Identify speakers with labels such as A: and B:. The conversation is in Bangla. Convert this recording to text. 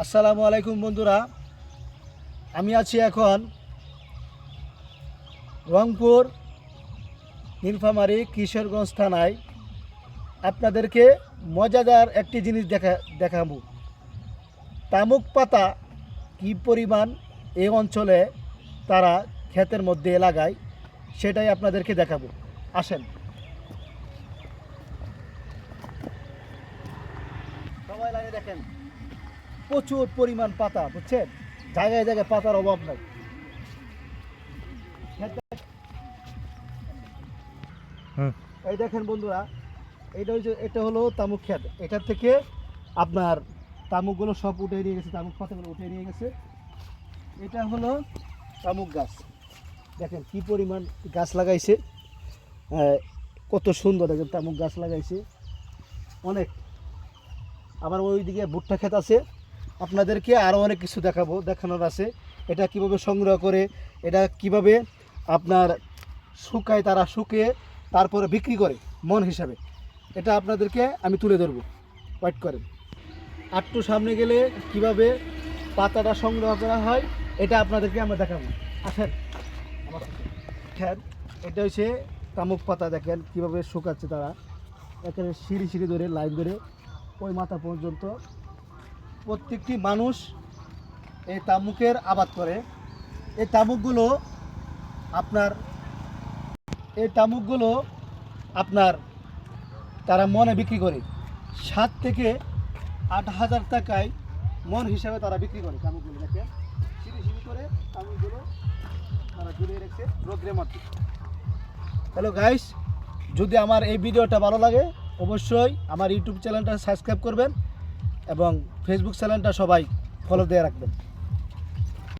A: আসসালামু আলাইকুম বন্ধুরা, আমি আছি এখন রংপুর নীলফামারী কিশোরগঞ্জ থানায়। আপনাদেরকে মজাদার একটি জিনিস দেখাবো। তামুক পাতা কি পরিমাণ এই অঞ্চলে তারা ক্ষেতের মধ্যে লাগায় সেটাই আপনাদেরকে দেখাবো। আসেন সবাই লাগে দেখেন, প্রচুর পরিমাণ পাতা, বুঝছেন? জায়গায় জায়গায় পাতার অভাব নাই। এই দেখেন বন্ধুরা, এটা হলো তামুক ক্ষেত। এটার থেকে আপনার তামুকগুলো সব উঠে নিয়ে গেছে, তামুক পাতাগুলো উঠে নিয়ে গেছে। এটা হলো তামুক গাছ। দেখেন কি পরিমাণ গাছ লাগাইছে, কত সুন্দর দেখেন তামুক গাছ লাগাইছে অনেক। আবার ওইদিকে ভুট্টা ক্ষেত আছে, আপনাদেরকে আরও অনেক কিছু দেখানোর আছে। এটা কিভাবে সংগ্রহ করে, এটা কিভাবে আপনার শুকায়, তারা শুকিয়ে তারপরে বিক্রি করে মন হিসাবে, এটা আপনাদেরকে আমি তুলে ধরবো। ওয়েট করেন, একটু সামনে গেলে কিভাবে পাতাটা সংগ্রহ করা হয় এটা আপনাদেরকে আমরা দেখাবো। আসেন আমার সাথে। এটা হচ্ছে তামুক পাতা, দেখেন কিভাবে শুকাচ্ছে তারা, এখানে সিঁড়ি সিঁড়ি ধরে লাইন ধরে ওই মাথা পর্যন্ত প্রত্যেকটি মানুষ এই তামুকের আবাদ করে। এই তামুকগুলো আপনার তারা মনে বিক্রি করে 7 থেকে 8,000 টাকায় মন হিসাবে তারা বিক্রি করে তামুকগুলো। দেখেন সিঁড়ি সিঁড়ি করে তামুকগুলো তারা ঝুলিয়ে রেখেছে রোদ্রের মধ্যে। হ্যালো গাইস, যদি আমার এই ভিডিওটা ভালো লাগে অবশ্যই আমার ইউটিউব চ্যানেলটা সাবস্ক্রাইব করবেন এবং ফেসবুক চ্যানেলটা সবাই ফলো দিয়ে রাখবেন।